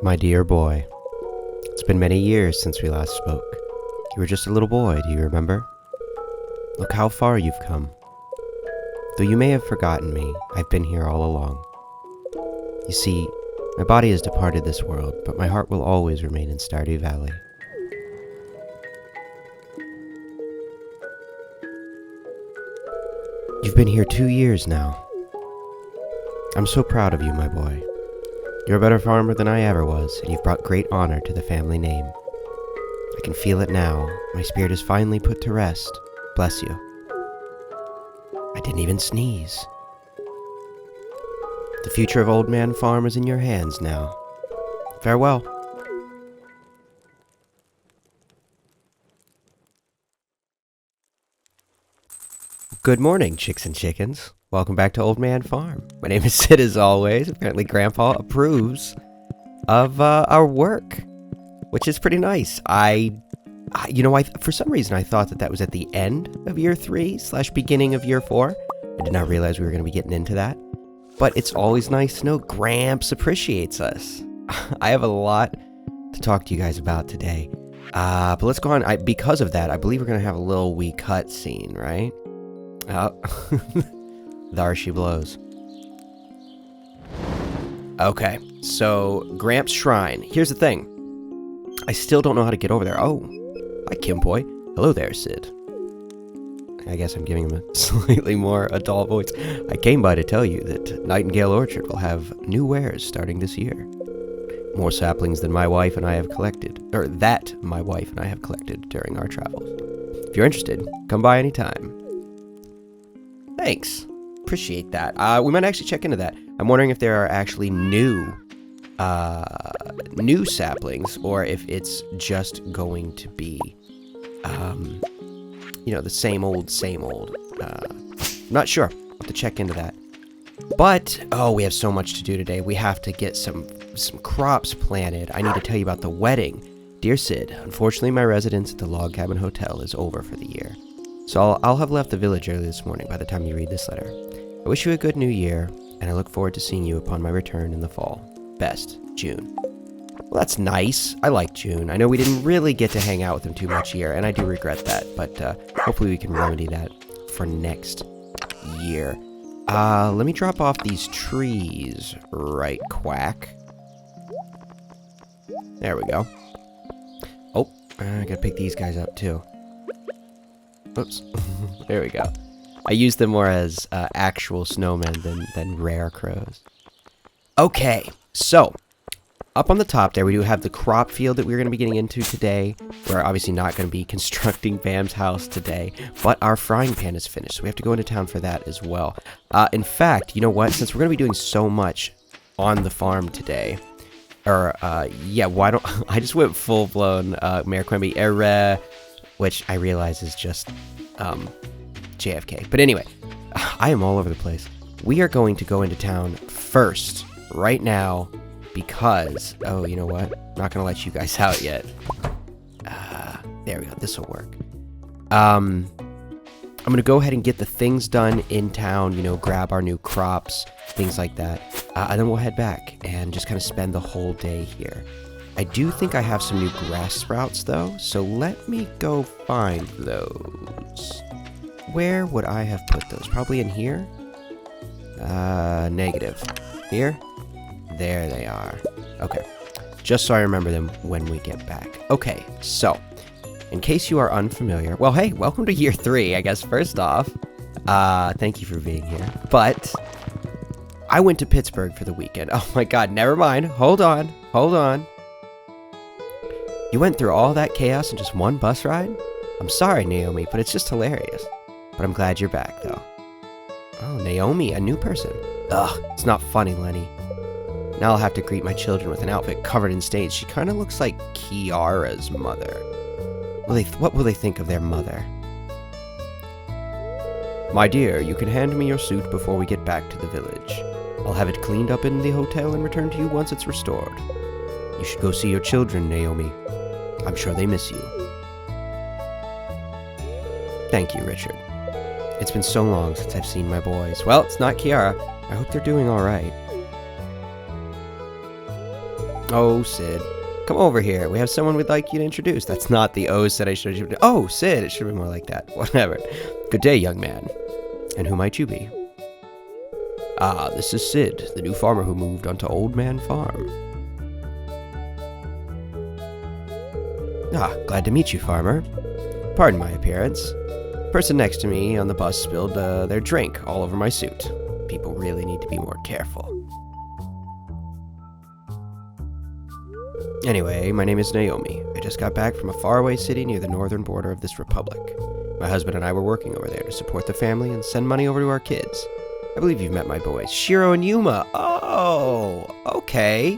My dear boy, it's been many years since we last spoke. You were just a little boy, do you remember? Look how far you've come. Though you may have forgotten me, I've been here all along. You see, my body has departed this world, but my heart will always remain in Stardew Valley. You've been here 2 years now. I'm so proud of you, my boy. You're a better farmer than I ever was, and you've brought great honor to the family name. I can feel it now. My spirit is finally put to rest. Bless you. I didn't even sneeze. The future of Old Man Farm is in your hands now. Farewell. Good morning, chicks and chickens. Welcome back to Old Man Farm. My name is Sid as always. Apparently Grandpa approves of our work, which is pretty nice. For some reason I thought that was at the end of year 3 / beginning of year 4. I did not realize we were going to be getting into that. But it's always nice to know Gramps appreciates us. I have a lot to talk to you guys about today. But let's go on. Because of that, I believe we're going to have a little wee cut scene, right? There she blows. Okay, so Gramps Shrine. Here's the thing. I still don't know how to get over there. Oh, hi, Kimboy. Hello there, Sid. I guess I'm giving him a slightly more adult voice. I came by to tell you that Nightingale Orchard will have new wares starting this year. More saplings than my wife and I have collected, or that my wife and I have collected during our travels. If you're interested, come by anytime. Thanks. Appreciate that. We might actually check into that. I'm wondering if there are actually new saplings, or if it's just going to be, the same old. Not sure. I'll have to check into that. But, we have so much to do today. We have to get some crops planted. I need to tell you about the wedding. Dear Sid, unfortunately my residence at the Log Cabin Hotel is over for the year. So I'll have left the village early this morning by the time you read this letter. I wish you a good new year, and I look forward to seeing you upon my return in the fall. Best, June. Well, that's nice. I like June. I know we didn't really get to hang out with him too much here, and I do regret that, but hopefully we can remedy that for next year. Let me drop off these trees right quack. There we go. Oh, I gotta pick these guys up too. Oops. There we go. I use them more as actual snowmen than rare crows. Okay, so up on the top there we do have the crop field that we're going to be getting into today. We're obviously not going to be constructing Bam's house today, but our frying pan is finished, so we have to go into town for that as well. In fact, you know what? Since we're going to be doing so much on the farm today, why don't I just went full-blown Mayor Quimby, which I realize is just JFK. But anyway, I am all over the place. We are going to go into town first, right now, because, you know what? I'm not going to let you guys out yet. There we go. This will work. I'm going to go ahead and get the things done in town, grab our new crops, things like that. And then we'll head back and just kind of spend the whole day here. I do think I have some new grass sprouts, though, so let me go find those. Where would I have put those? Probably in here? Negative. Here? There they are. Okay. Just so I remember them when we get back. Okay, so, in case you are unfamiliar, well, hey, welcome to year 3, I guess, first off. Thank you for being here. But I went to Pittsburgh for the weekend. Oh my god, never mind. Hold on. You went through all that chaos in just one bus ride? I'm sorry, Naomi, but it's just hilarious. But I'm glad you're back, though. Oh, Naomi, a new person. Ugh, it's not funny, Lenny. Now I'll have to greet my children with an outfit covered in stains. She kind of looks like Kiara's mother. What will they think of their mother? My dear, you can hand me your suit before we get back to the village. I'll have it cleaned up in the hotel and return to you once it's restored. You should go see your children, Naomi. I'm sure they miss you. Thank you, Richard. It's been so long since I've seen my boys. Well, it's not Kiara. I hope they're doing all right. Oh, Sid. Come over here. We have someone we'd like you to introduce. That's not the O said I should have. Oh, Sid. It should be more like that. Whatever. Good day, young man. And who might you be? Ah, this is Sid, the new farmer who moved onto Old Man Farm. Ah, glad to meet you, farmer. Pardon my appearance. The person next to me on the bus spilled their drink all over my suit. People really need to be more careful. Anyway, my name is Naomi. I just got back from a faraway city near the northern border of this republic. My husband and I were working over there to support the family and send money over to our kids. I believe you've met my boys, Shiro and Yuuma. Oh, okay.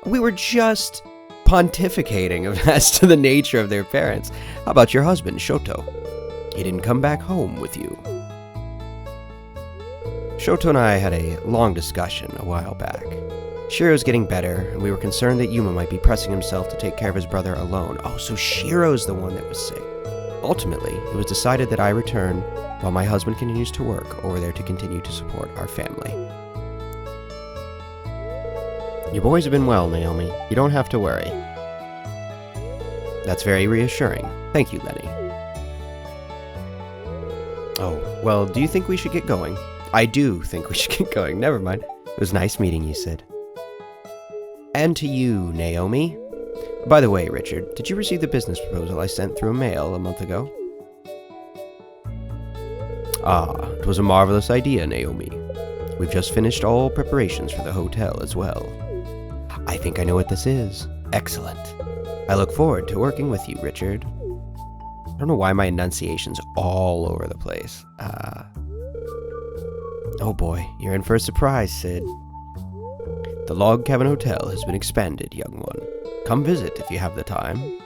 We were just pontificating as to the nature of their parents. How about your husband, Shoto? He didn't come back home with you. Shoto and I had a long discussion a while back. Shiro's getting better, and we were concerned that Yuuma might be pressing himself to take care of his brother alone. Oh, so Shiro's the one that was sick. Ultimately, it was decided that I return while my husband continues to work over there to continue to support our family. Your boys have been well, Naomi. You don't have to worry. That's very reassuring. Thank you, Lenny. Oh, well, do you think we should get going? I do think we should get going. Never mind. It was nice meeting you, Sid. And to you, Naomi. By the way, Richard, did you receive the business proposal I sent through a mail a month ago? Ah, it was a marvelous idea, Naomi. We've just finished all preparations for the hotel as well. I think I know what this is. Excellent. I look forward to working with you, Richard. I don't know why my enunciation's all over the place. Oh boy, you're in for a surprise, Sid. The Log Cabin Hotel has been expanded, young one. Come visit if you have the time.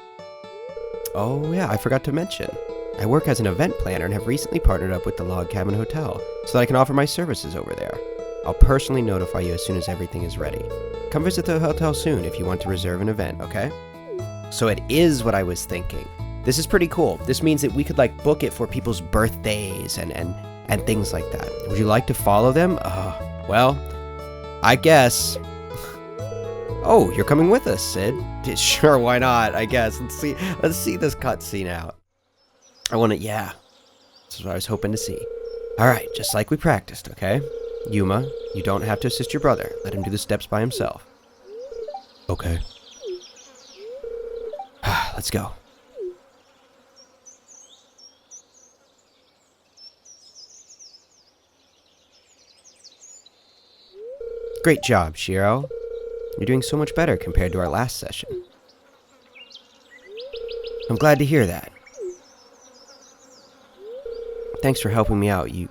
Oh yeah, I forgot to mention. I work as an event planner and have recently partnered up with the Log Cabin Hotel so that I can offer my services over there. I'll personally notify you as soon as everything is ready. Come visit the hotel soon if you want to reserve an event, okay? So it is what I was thinking. This is pretty cool. This means that we could like book it for people's birthdays and things like that. Would you like to follow them? Well, I guess. Oh, you're coming with us, Sid. Sure, why not? I guess. Let's see this cutscene out. I want to, yeah. This is what I was hoping to see. All right, just like we practiced, okay? Yuuma, you don't have to assist your brother. Let him do the steps by himself. Okay. Let's go. Great job, Shiro. You're doing so much better compared to our last session. I'm glad to hear that. Thanks for helping me out, you...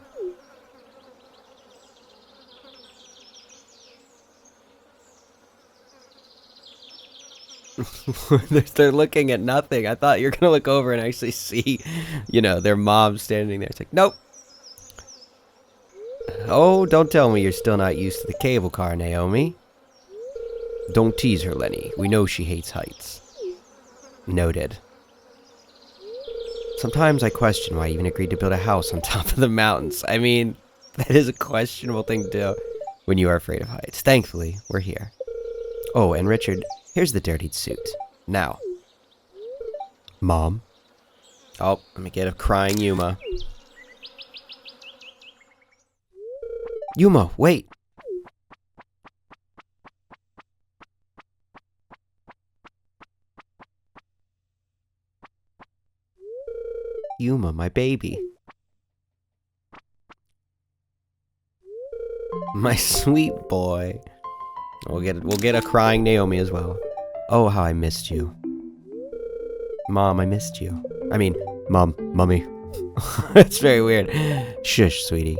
They're looking at nothing. I thought you're gonna look over and actually see, you know, their mom standing there. It's like, nope. Oh, don't tell me you're still not used to the cable car, Naomi. Don't tease her, Lenny. We know she hates heights. Noted. Sometimes I question why I even agreed to build a house on top of the mountains. I mean, that is a questionable thing to do when you are afraid of heights. Thankfully, we're here. Oh, and Richard, here's the dirtied suit. Now. Mom. Oh, let me get a crying Yuuma. Yuuma, wait. Yuuma, my baby. My sweet boy. We'll get a crying Naomi as well. Oh, how I missed you. Mom, I missed you. I mean, Mummy. It's very weird. Shush, sweetie.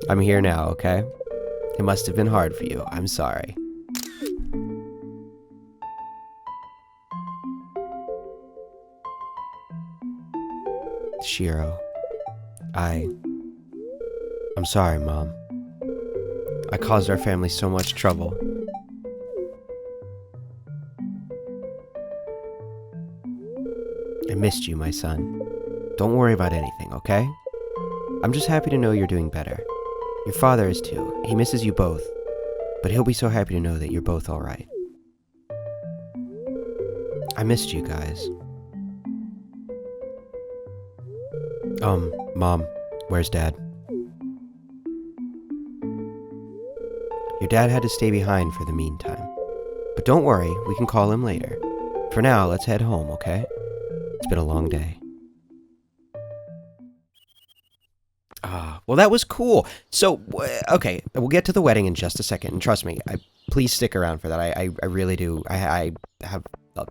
I'm here now, okay? It must have been hard for you. I'm sorry. Shiro. I'm sorry, Mom. I caused our family so much trouble. I missed you, my son. Don't worry about anything, okay? I'm just happy to know you're doing better. Your father is too. He misses you both. But he'll be so happy to know that you're both alright. I missed you guys. Mom, where's Dad? Your dad had to stay behind for the meantime. But don't worry, we can call him later. For now, let's head home, okay? It's been a long day. Well, that was cool. So, okay, we'll get to the wedding in just a second. And trust me, please stick around for that. I really do. I have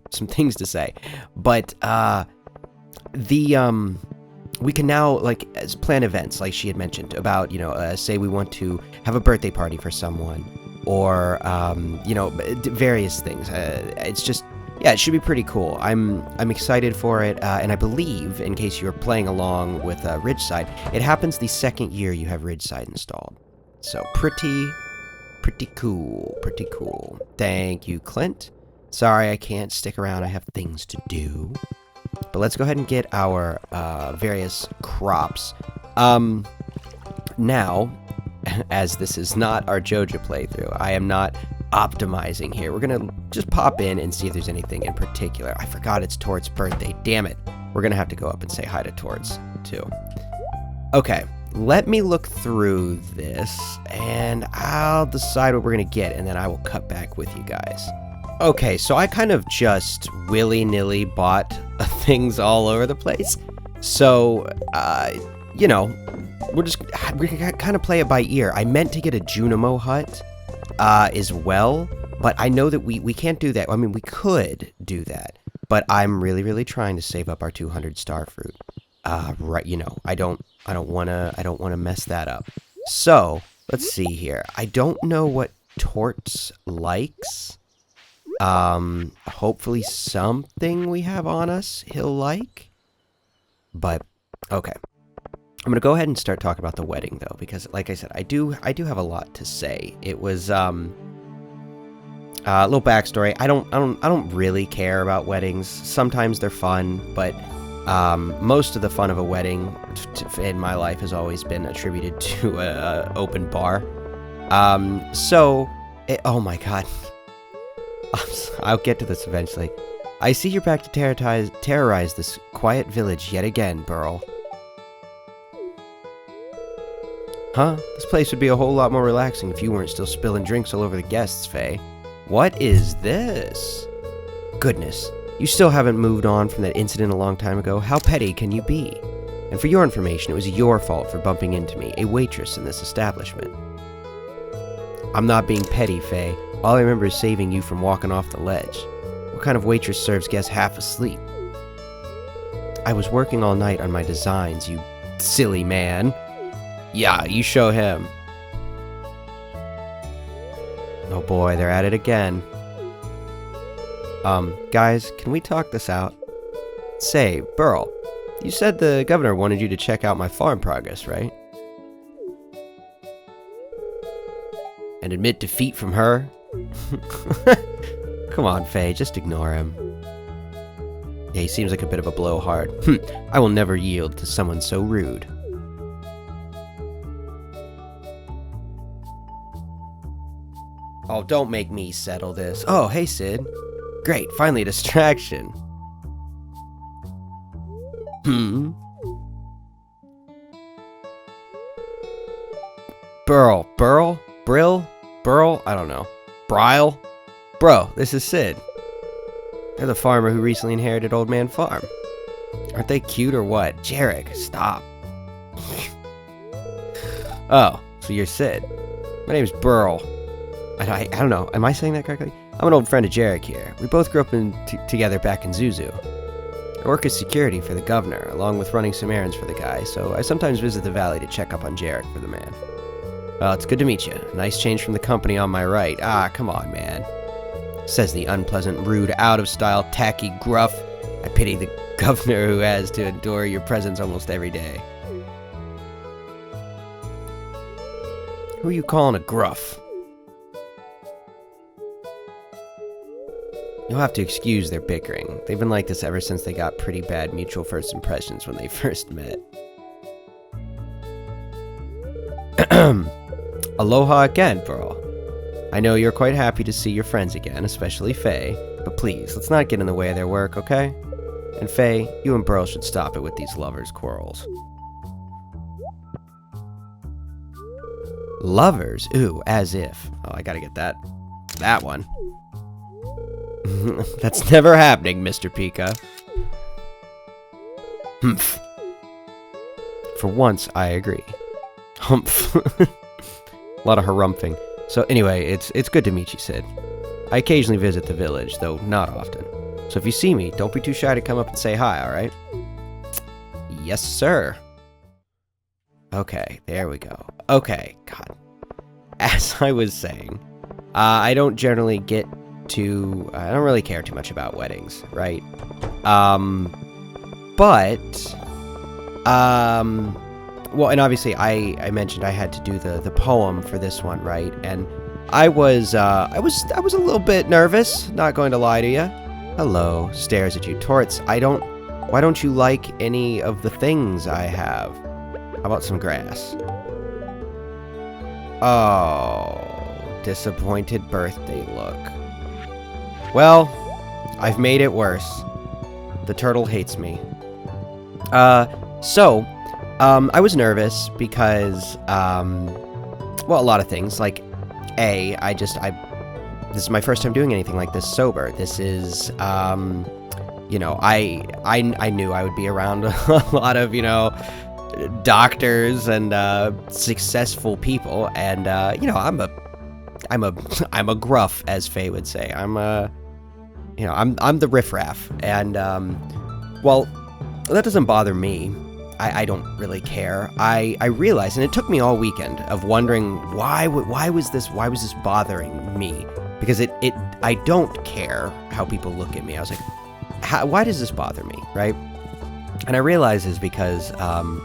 some things to say. But, we can now, like, plan events, like she had mentioned, about, say we want to have a birthday party for someone, or, various things. It's just, yeah, it should be pretty cool. I'm excited for it, and I believe, in case you're playing along with Ridgeside, it happens the second year you have Ridgeside installed. So, pretty cool, pretty cool. Thank you, Clint. Sorry I can't stick around, I have things to do. But let's go ahead and get our various crops. Now, as this is not our Joja playthrough, I am not optimizing here. We're going to just pop in and see if there's anything in particular. I forgot it's Tort's birthday. Damn it. We're going to have to go up and say hi to Torts, too. Okay, let me look through this, and I'll decide what we're going to get, and then I will cut back with you guys. Okay, so I kind of just willy-nilly bought things all over the place. So, we can kind of play it by ear. I meant to get a Junimo hut as well, but I know that we can't do that. I mean, we could do that, but I'm really trying to save up our 200 star fruit. Right, I don't want to mess that up. So, let's see here. I don't know what Torts likes. Hopefully something we have on us he'll like. But, okay. I'm gonna go ahead and start talking about the wedding, though, because, like I said, I do have a lot to say. It was, a little backstory. I don't really care about weddings. Sometimes they're fun, but, most of the fun of a wedding in my life has always been attributed to a open bar. Oh my god. I'll get to this eventually. I see you're back to terrorize this quiet village yet again, Burl. Huh? This place would be a whole lot more relaxing if you weren't still spilling drinks all over the guests, Faye. What is this? Goodness, you still haven't moved on from that incident a long time ago. How petty can you be? And for your information, it was your fault for bumping into me, a waitress in this establishment. I'm not being petty, Faye. All I remember is saving you from walking off the ledge. What kind of waitress serves guests half asleep? I was working all night on my designs, you silly man. Yeah, you show him. Oh boy, they're at it again. Guys, can we talk this out? Say, Burl, you said the governor wanted you to check out my farm progress, right? And admit defeat from her? Come on, Faye, just ignore him. Yeah, he seems like a bit of a blowhard. I will never yield to someone so rude. Oh, don't make me settle this. Oh, hey, Sid. Great, finally a distraction. Burl, Brill, Burl, I don't know. Brile? Bro, this is Sid. They're the farmer who recently inherited Old Man Farm. Aren't they cute or what? Jarek, stop. Oh, so you're Sid. My name's Burl. I don't know, am I saying that correctly? I'm an old friend of Jarek here. We both grew up together back in Zuzu. I work as security for the governor, along with running some errands for the guy, so I sometimes visit the valley to check up on Jarek for the man. Well, it's good to meet you. Nice change from the company on my right. Ah, come on, man. Says the unpleasant, rude, out-of-style, tacky gruff. I pity the governor who has to endure your presence almost every day. Who are you calling a gruff? You'll have to excuse their bickering. They've been like this ever since they got pretty bad mutual first impressions when they first met. Aloha again, Burl. I know you're quite happy to see your friends again, especially Faye. But please, let's not get in the way of their work, okay? And Faye, you and Burl should stop it with these lovers' quarrels. Lovers? Ooh, as if. Oh, I gotta get that one. That's never happening, Mr. Pika. Humph. For once, I agree. Humph. A lot of harumphing. So anyway, it's good to meet you, Sid. I occasionally visit the village, though not often. So if you see me, don't be too shy to come up and say hi, alright? Yes, sir. Okay, there we go. Okay, God. As I was saying, I don't generally get to... I don't really care too much about weddings, right? Well, and obviously I mentioned I had to do the poem for this one, right? And I was a little bit nervous, not going to lie to you. Hello, stares at you. Torts, why don't you like any of the things I have? How about some grass? Oh, disappointed birthday look. Well, I've made it worse. The turtle hates me. I was nervous because, well, a lot of things. Like, this is my first time doing anything like this sober. This is, you know, I knew I would be around a lot of, you know, doctors and successful people, and you know, I'm a gruff, as Faye would say. I'm the riffraff, and well, that doesn't bother me. I don't really care. I realized, and it took me all weekend of wondering why was this bothering me? Because I don't care how people look at me. I was like, why does this bother me, right? And I realized it's because I'm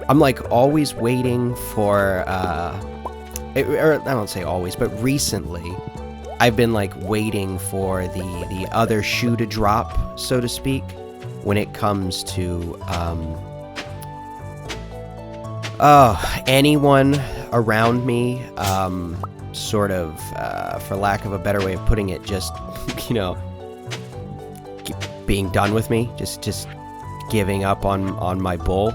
like always waiting for or I don't say always, but recently I've been like waiting for the other shoe to drop, so to speak, when it comes to anyone around me, sort of, for lack of a better way of putting it, just, you know, being done with me, just giving up on my bull,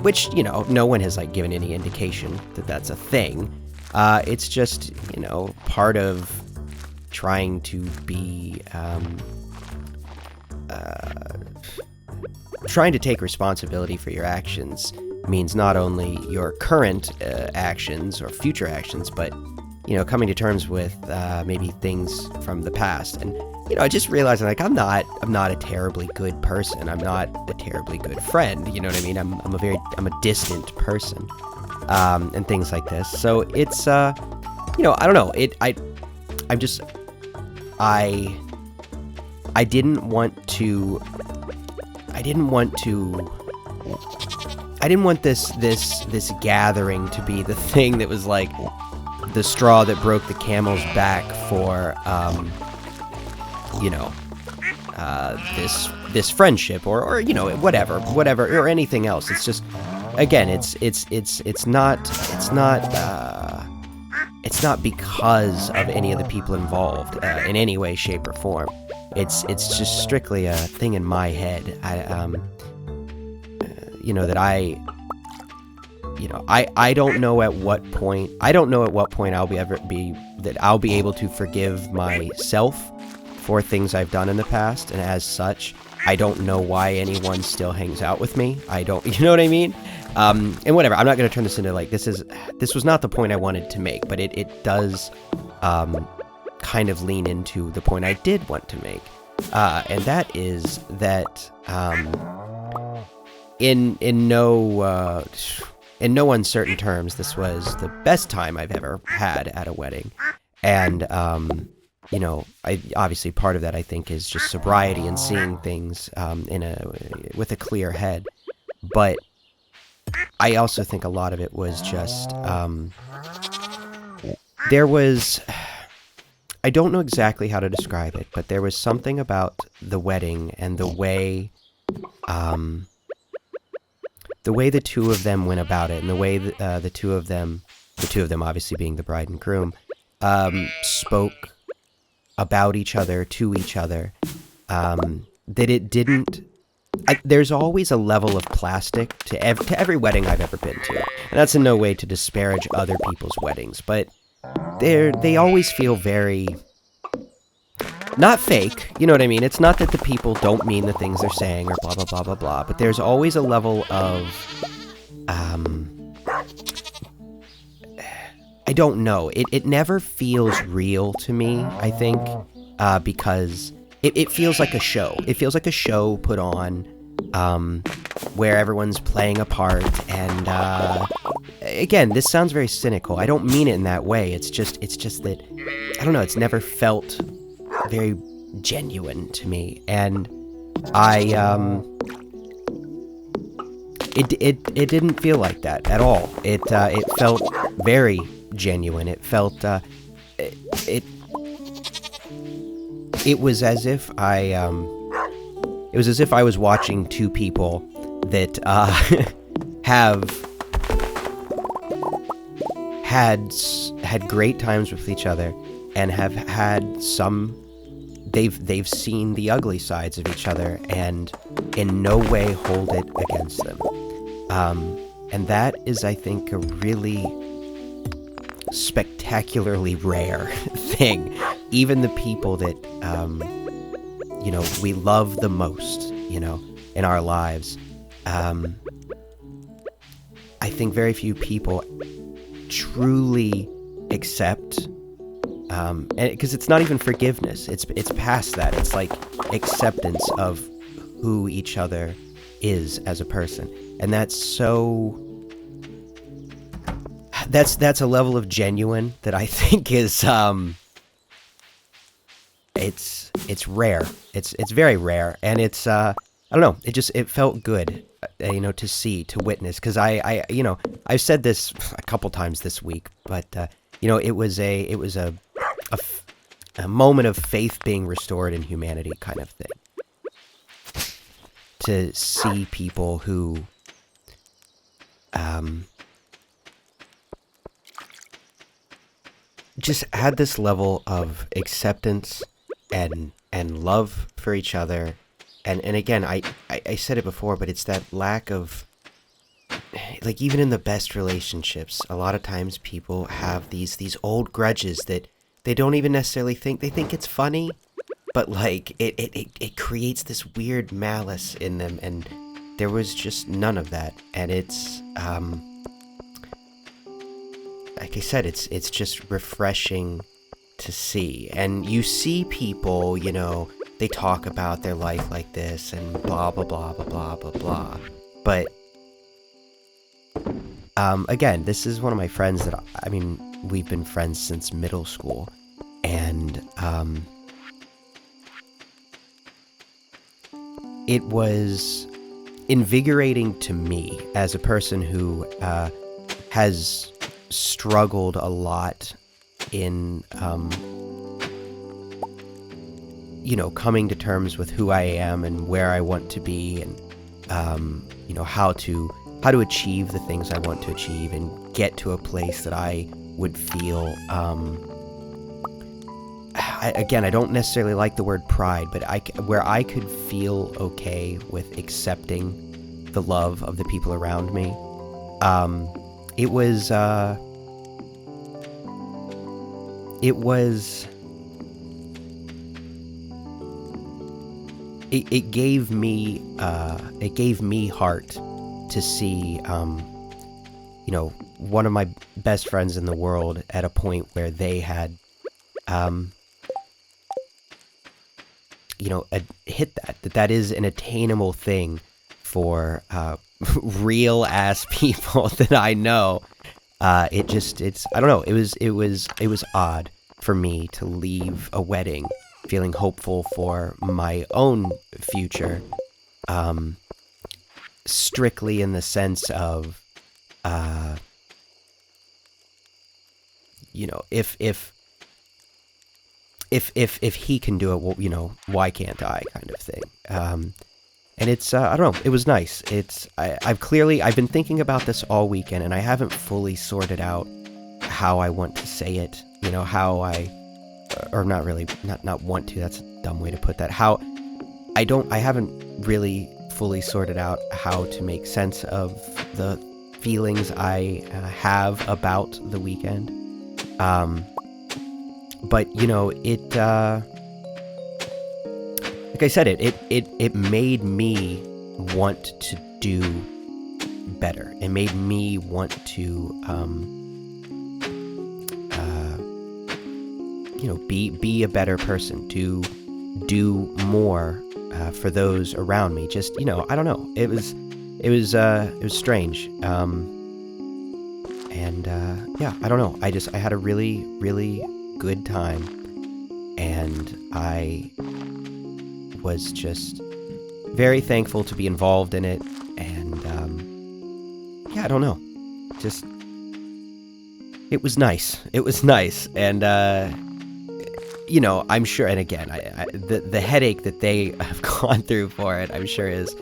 which, you know, no one has like given any indication that that's a thing. It's just, you know, part of trying to be, trying to take responsibility for your actions means not only your current actions or future actions, but, you know, coming to terms with maybe things from the past. And, you know, I just realized, like, I'm not a terribly good person. I'm not a terribly good friend. You know what I mean? I'm a distant person. And things like this. So it's, you know, I don't know. I didn't want this gathering to be the thing that was like the straw that broke the camel's back for, you know, this friendship or, you know, whatever, or anything else. It's just, again, it's not because of any of the people involved in any way, shape, or form. It's just strictly a thing in my head. You know, that I don't know at what point I'll be able to forgive myself for things I've done in the past, and as such, I don't know why anyone still hangs out with me. You know what I mean? And whatever, I'm not going to turn this into, like, this was not the point I wanted to make, but it does, kind of lean into the point I did want to make. And that is that, in no uncertain terms, this was the best time I've ever had at a wedding. And, you know, obviously part of that, I think, is just sobriety and seeing things, with a clear head. But I also think a lot of it was just, there was, I don't know exactly how to describe it, but there was something about the wedding and the way the two of them went about it, and the way that the two of them obviously being the bride and groom, spoke about each other, to each other, that it didn't... there's always a level of plastic to every wedding I've ever been to. And that's in no way to disparage other people's weddings, but they always feel very... not fake, you know what I mean? It's not that the people don't mean the things they're saying or blah, blah, blah, blah, blah, but there's always a level of... I don't know. It never feels real to me, I think, because it feels like a show. It feels like a show put on, where everyone's playing a part, and, again, this sounds very cynical. I don't mean it in that way. It's just that, I don't know, it's never felt very genuine to me, and it didn't feel like that at all. It felt very genuine. It felt, it was as if I was watching two people that, have had great times with each other and have had they've seen the ugly sides of each other and in no way hold it against them. And that is, I think, a really spectacularly rare thing. Even the people that, we love the most, in our lives, I think very few people truly accept, and because it's not even forgiveness, it's past that. It's like acceptance of who each other is as a person, and that's a level of genuine that I think is it's rare. It's very rare, and it's I don't know. It felt good, to see, to witness, because I've said this a couple times this week, but it was a moment of faith being restored in humanity, kind of thing. To see people who just had this level of acceptance and love for each other, and again, I said it before, but it's that lack of, like, even in the best relationships, a lot of times people have these old grudges that they don't even necessarily think it's funny, but like it creates this weird malice in them, and there was just none of that, and it's like I said, it's just refreshing to see. And you see people, they talk about their life like this and blah blah blah blah blah blah blah, but again, this is one of my friends that we've been friends since middle school, and it was invigorating to me as a person who has struggled a lot in coming to terms with who I am and where I want to be, and how to achieve the things I want to achieve and get to a place that I would feel I don't necessarily like the word pride, but where I could feel okay with accepting the love of the people around me. It gave me heart to see, one of my best friends in the world at a point where they had, hit that is an attainable thing for real ass people that I know. It's I don't know. It was odd for me to leave a wedding feeling hopeful for my own future, strictly in the sense of, if he can do it, well, why can't I, kind of thing. And it's, I don't know, it was nice. I've been thinking about this all weekend, and I haven't fully sorted out how I want to say it, you know, how I, or not really, not want to, that's a dumb way to put that, how I haven't really fully sorted out how to make sense of the feelings I have about the weekend. But, you know, it, like I said, it made me want to do better. It made me want to, you know, be a better person, to do more for those around me. Just, you know, I don't know. It was strange. Yeah, I don't know. I had a really, really good time, and I was just very thankful to be involved in it. And yeah, I don't know. Just, it was nice. It was nice, and you know, I'm sure, and again, the headache that they have gone through for it, I'm sure is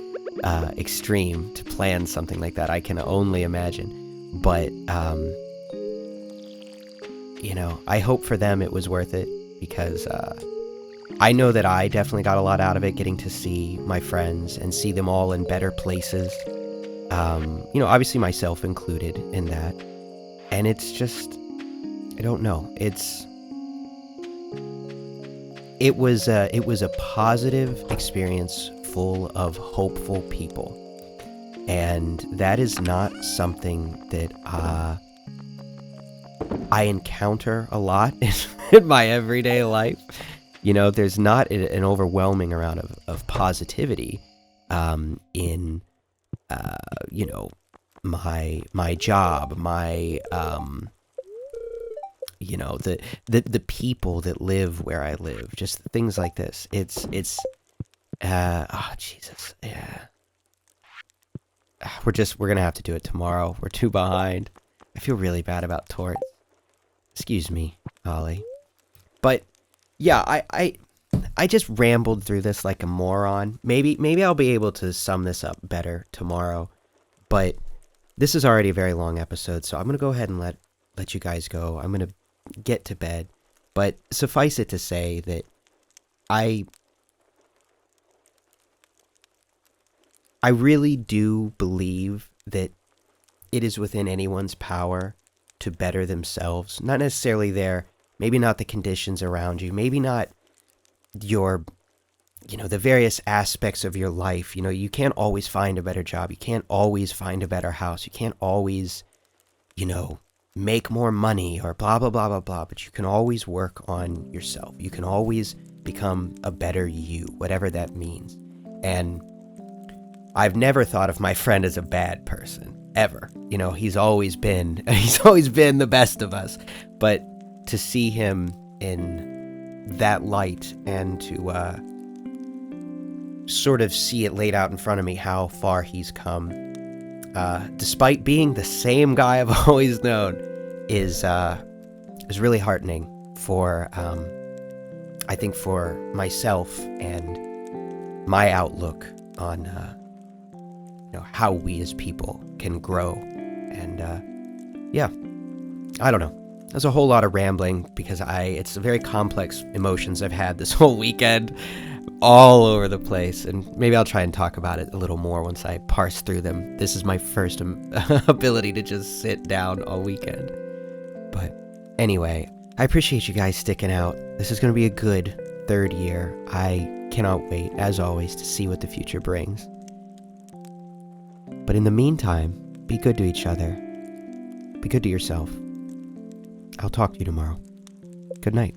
extreme to plan something like that. I can only imagine. But, you know, I hope for them it was worth it, because I know that I definitely got a lot out of it, getting to see my friends and see them all in better places. You know, obviously myself included in that. And it's just, I don't know. It was a positive experience full of hopeful people. And that is not something that I encounter a lot in my everyday life. You know, there's not an overwhelming amount of positivity in, you know, my job, my, you know, the people that live where I live, just things like this. It's oh, Jesus, yeah. We're gonna have to do it tomorrow. We're too behind. I feel really bad about torts. Excuse me, Ollie. But yeah, I just rambled through this like a moron. Maybe I'll be able to sum this up better tomorrow. But this is already a very long episode, so I'm gonna go ahead and let you guys go. I'm gonna get to bed. But suffice it to say that I really do believe that it is within anyone's power to better themselves. Not necessarily maybe not the conditions around you, maybe not your, you know, the various aspects of your life. You know, you can't always find a better job. You can't always find a better house. You can't always, you know, make more money or blah, blah, blah, blah, blah. But you can always work on yourself. You can always become a better you, whatever that means. And I've never thought of my friend as a bad person, ever. You know, he's always been the best of us. But to see him in that light, and to sort of see it laid out in front of me how far he's come, despite being the same guy I've always known, is really heartening for, I think, for myself and my outlook on you know, how we as people can grow. And yeah, I don't know. There's a whole lot of rambling, because it's very complex emotions I've had this whole weekend, all over the place, and maybe I'll try and talk about it a little more once I parse through them. This is my first ability to just sit down all weekend. But anyway, I appreciate you guys sticking out. This is going to be a good third year. I cannot wait, as always, to see what the future brings. But in the meantime, be good to each other. Be good to yourself. I'll talk to you tomorrow. Good night.